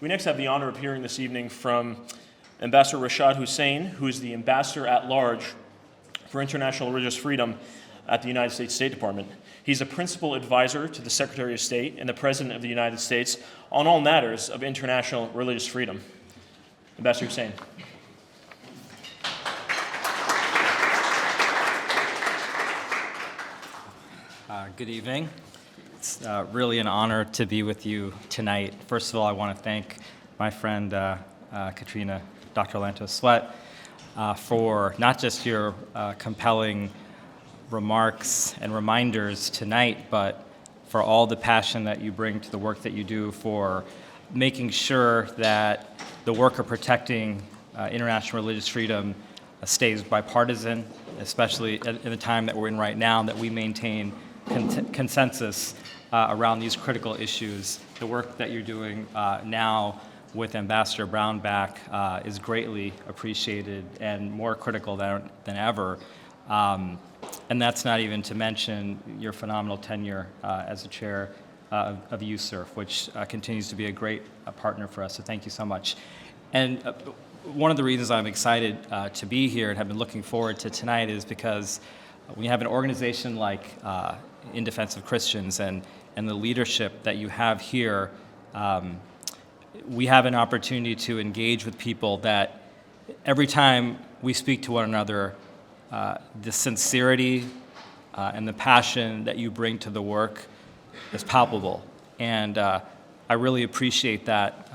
We next have the honor of hearing this evening from Ambassador Rashad Hussain, who is the Ambassador at Large for International Religious Freedom at the United States State Department. He's a principal advisor to the Secretary of State and the President of the United States on all matters of international religious freedom. Ambassador Hussain. Good evening. It's really an honor to be with you tonight. First of all, I want to thank my friend Katrina, Dr. Lantos-Sweat, for not just your compelling remarks and reminders tonight, but for all the passion that you bring to the work that you do for making sure that the work of protecting international religious freedom stays bipartisan, especially in the time that we're in right now, that we maintain consensus around these critical issues. The work that you're doing now with Ambassador Brown back is greatly appreciated and more critical than ever. And that's not even to mention your phenomenal tenure as the chair of USERF, which continues to be a great partner for us. So thank you so much. And one of the reasons I'm excited to be here and have been looking forward to tonight is because when you have an organization like In Defense of Christians and the leadership that you have here, we have an opportunity to engage with people that every time we speak to one another, the sincerity and the passion that you bring to the work is palpable. And I really appreciate that.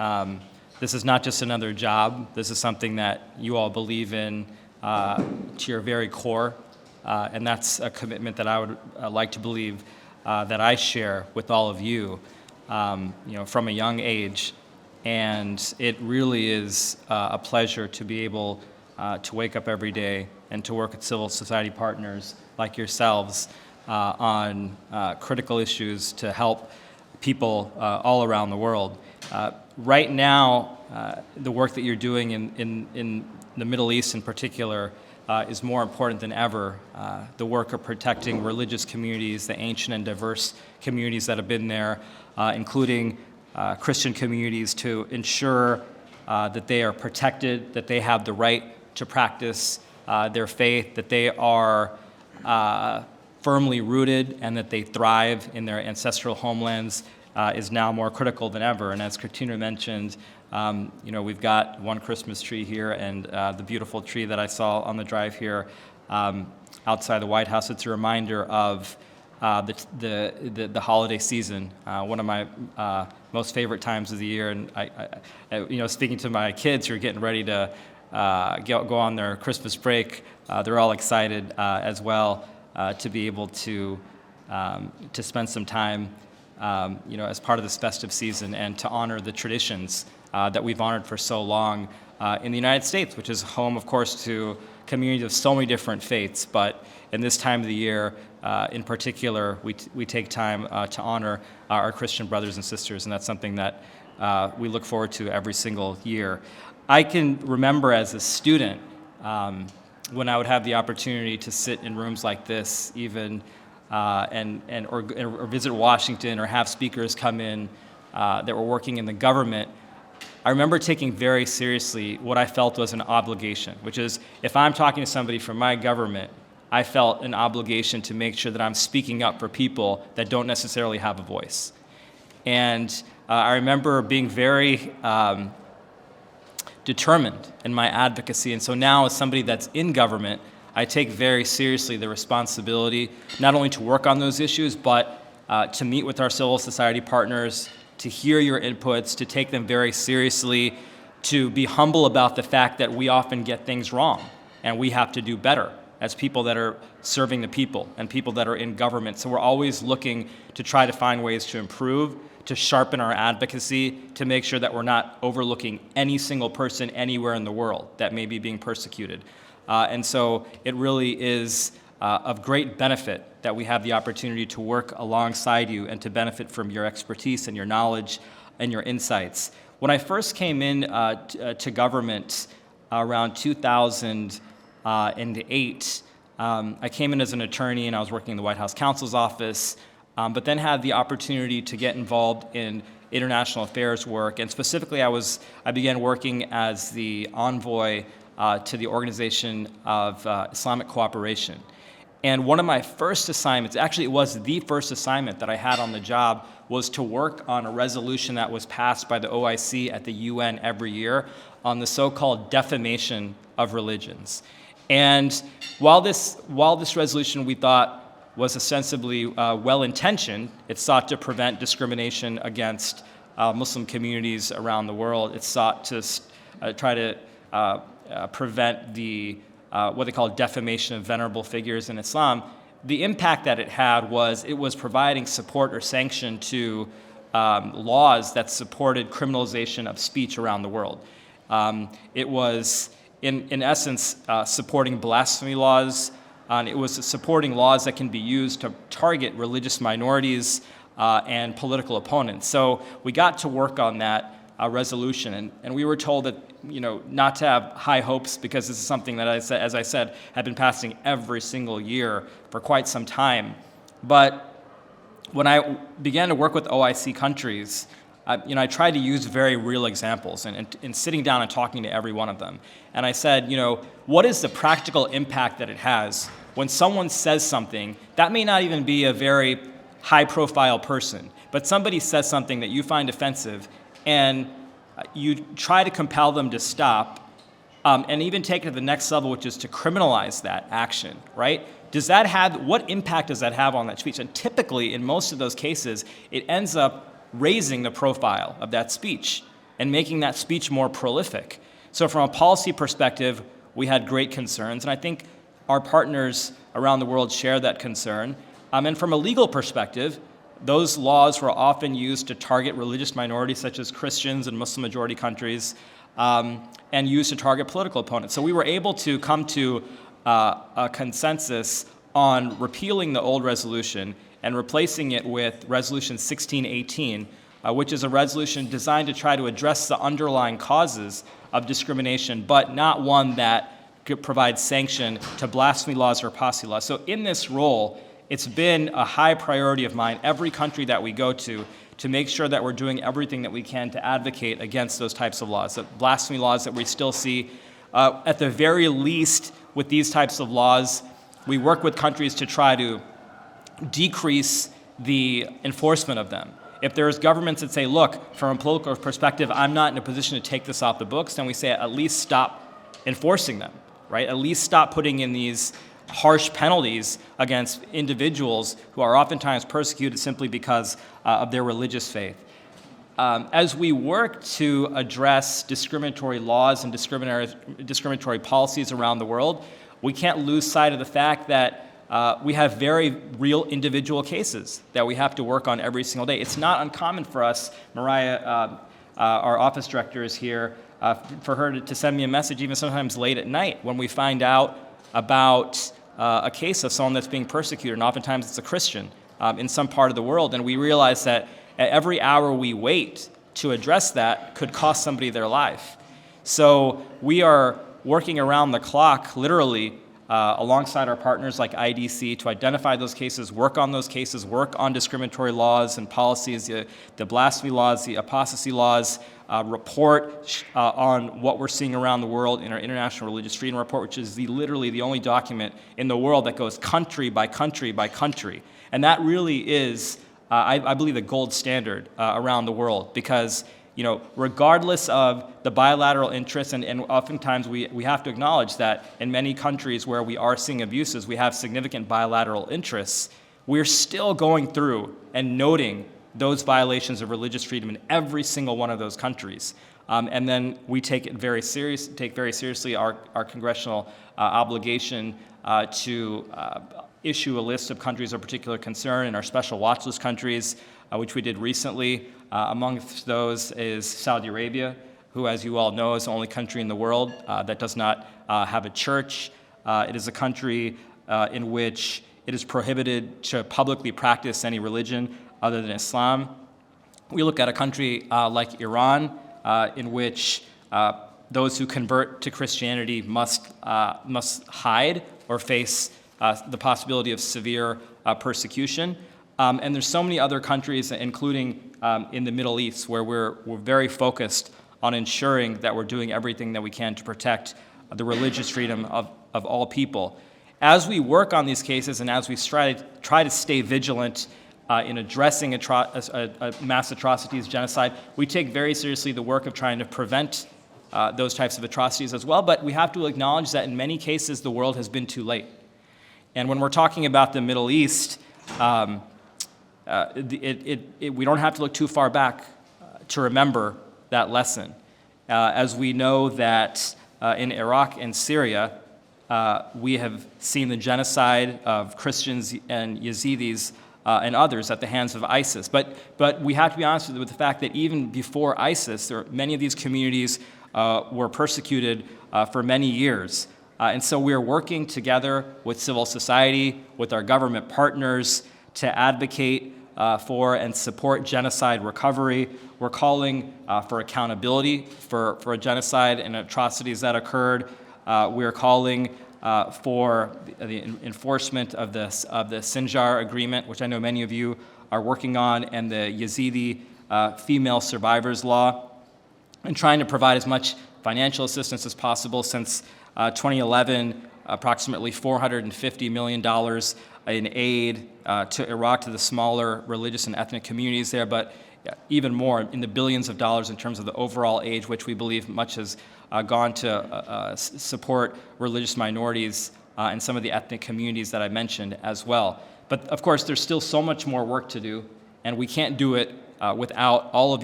This is not just another job. This is something that you all believe in to your very core. And that's a commitment that I would like to believe that I share with all of you, from a young age. And it really is a pleasure to be able to wake up every day and to work with civil society partners like yourselves on critical issues to help people all around the world. Right now, the work that you're doing in the Middle East in particular is more important than ever. The work of protecting religious communities, the ancient and diverse communities that have been there, including Christian communities, to ensure that they are protected, that they have the right to practice their faith, that they are firmly rooted, and that they thrive in their ancestral homelands is now more critical than ever. And as Katrina mentioned, we've got one Christmas tree here, and the beautiful tree that I saw on the drive here outside the White House. It's a reminder of the holiday season, one of my most favorite times of the year. And I speaking to my kids who are getting ready to go on their Christmas break, they're all excited as well to be able to spend some time, as part of this festive season, and to honor the traditions that we've honored for so long in the United States, which is home, of course, to communities of so many different faiths. But in this time of the year, in particular, we take time to honor our Christian brothers and sisters, and that's something that we look forward to every single year. I can remember as a student when I would have the opportunity to sit in rooms like this, even or visit Washington, or have speakers come in that were working in the government. I remember taking very seriously what I felt was an obligation, which is, if I'm talking to somebody from my government, I felt an obligation to make sure that I'm speaking up for people that don't necessarily have a voice. And I remember being very determined in my advocacy. And so now, as somebody that's in government, I take very seriously the responsibility not only to work on those issues, but to meet with our civil society partners, to hear your inputs, to take them very seriously, to be humble about the fact that we often get things wrong, and we have to do better as people that are serving the people and people that are in government. So we're always looking to try to find ways to improve, to sharpen our advocacy, to make sure that we're not overlooking any single person anywhere in the world that may be being persecuted. And so it really is of great benefit that we have the opportunity to work alongside you and to benefit from your expertise and your knowledge and your insights. When I first came in to government around 2008, I came in as an attorney, and I was working in the White House counsel's office, but then had the opportunity to get involved in international affairs work, and specifically I began working as the envoy to the Organization of Islamic Cooperation. And one of my first assignments, actually it was the first assignment that I had on the job, was to work on a resolution that was passed by the OIC at the UN every year on the so-called defamation of religions. And while this resolution we thought was ostensibly well-intentioned, it sought to prevent discrimination against Muslim communities around the world. It sought to try to prevent the what they call defamation of venerable figures in Islam. The impact that it had was it was providing support or sanction to laws that supported criminalization of speech around the world. It was, in essence, supporting blasphemy laws, and it was supporting laws that can be used to target religious minorities and political opponents. So we got to work on that resolution, and we were told that not to have high hopes, because this is something that, as I said, had been passing every single year for quite some time. But when I began to work with OIC countries, I tried to use very real examples and sitting down and talking to every one of them. And I said, what is the practical impact that it has when someone says something that may not even be a very high-profile person, but somebody says something that you find offensive, and you try to compel them to stop, and even take it to the next level, which is to criminalize that action, right? What impact does that have on that speech? And typically, in most of those cases, it ends up raising the profile of that speech and making that speech more prolific. So from a policy perspective, we had great concerns, and I think our partners around the world share that concern. And from a legal perspective, those laws were often used to target religious minorities such as Christians in Muslim-majority countries, and used to target political opponents. So we were able to come to a consensus on repealing the old resolution and replacing it with Resolution 1618, which is a resolution designed to try to address the underlying causes of discrimination, but not one that could provide sanction to blasphemy laws or apostasy laws. So in this role, it's been a high priority of mine, every country that we go to make sure that we're doing everything that we can to advocate against those types of laws, the blasphemy laws that we still see. At the very least, with these types of laws, we work with countries to try to decrease the enforcement of them. If there's governments that say, look, from a political perspective, I'm not in a position to take this off the books, then we say at least stop enforcing them, right? At least stop putting in these harsh penalties against individuals who are oftentimes persecuted simply because of their religious faith. As we work to address discriminatory laws and discriminatory policies around the world, we can't lose sight of the fact that we have very real individual cases that we have to work on every single day. It's not uncommon for us, Mariah, our office director is here, for her to send me a message even sometimes late at night when we find out about a case of someone that's being persecuted, and oftentimes it's a Christian in some part of the world, and we realize that every hour we wait to address that could cost somebody their life. So we are working around the clock, literally, alongside our partners like IDC to identify those cases, work on those cases, work on discriminatory laws and policies, the blasphemy laws, the apostasy laws, report on what we're seeing around the world in our International Religious Freedom Report, which is literally the only document in the world that goes country by country by country. And that really is, I believe, the gold standard around the world, because regardless of the bilateral interests, and oftentimes we have to acknowledge that in many countries where we are seeing abuses, we have significant bilateral interests, we're still going through and noting those violations of religious freedom in every single one of those countries. And then we take very seriously our congressional obligation to issue a list of countries of particular concern in our special watch list countries, which we did recently. Amongst those is Saudi Arabia, who, as you all know, is the only country in the world that does not have a church. It is a country in which it is prohibited to publicly practice any religion other than Islam. We look at a country like Iran, in which those who convert to Christianity must hide or face the possibility of severe persecution. And there's so many other countries, including in the Middle East, where we're very focused on ensuring that we're doing everything that we can to protect the religious freedom of all people. As we work on these cases and as we try to stay vigilant in addressing mass atrocities, genocide, we take very seriously the work of trying to prevent those types of atrocities as well, but we have to acknowledge that in many cases the world has been too late. And when we're talking about the Middle East, we don't have to look too far back to remember that lesson. As we know that in Iraq and Syria, we have seen the genocide of Christians and Yazidis and others at the hands of ISIS. But we have to be honest with the fact that even before ISIS, many of these communities were persecuted for many years. And so we're working together with civil society, with our government partners to advocate for and support genocide recovery. We're calling for accountability for genocide and atrocities that occurred. We're calling for the enforcement of the Sinjar Agreement, which I know many of you are working on, and the Yazidi female survivors law, and trying to provide as much financial assistance as possible. Since 2011, approximately $450 million in aid to Iraq, to the smaller religious and ethnic communities there, but even more, in the billions of dollars in terms of the overall aid, which we believe much has gone to support religious minorities and some of the ethnic communities that I mentioned as well. But of course, there's still so much more work to do, and we can't do it without all of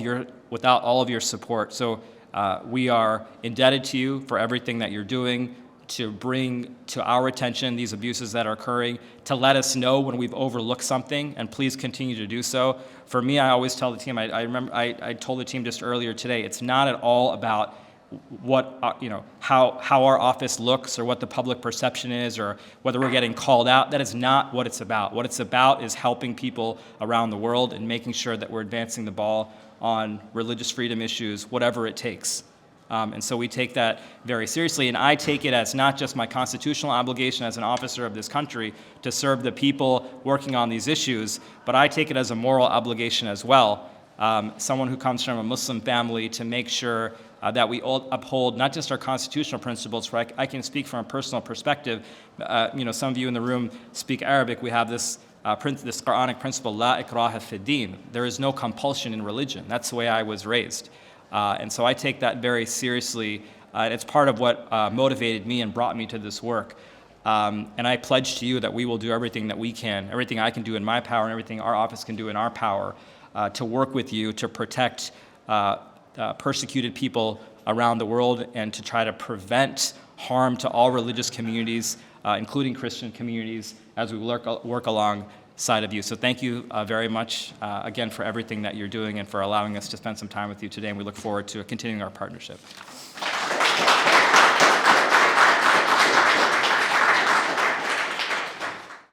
your support. So we are indebted to you for everything that you're doing to bring to our attention these abuses that are occurring, to let us know when we've overlooked something, and please continue to do so. For me, I always tell the team, I remember I told the team just earlier today, it's not at all about what how our office looks or what the public perception is or whether we're getting called out. That is not what it's about. What it's about is helping people around the world and making sure that we're advancing the ball on religious freedom issues, whatever it takes. And so we take that very seriously, and I take it as not just my constitutional obligation as an officer of this country to serve the people working on these issues, but I take it as a moral obligation as well, someone who comes from a Muslim family, to make sure that we uphold not just our constitutional principles, for I can speak from a personal perspective. Some of you in the room speak Arabic. We have this Quranic principle, la ikraha fi din. There is no compulsion in religion. That's the way I was raised. And so I take that very seriously. It's part of what motivated me and brought me to this work. And I pledge to you that we will do everything that we can, everything I can do in my power and everything our office can do in our power to work with you to protect persecuted people around the world and to try to prevent harm to all religious communities, including Christian communities, as we work alongside of you. So thank you very much again for everything that you're doing and for allowing us to spend some time with you today, and we look forward to continuing our partnership.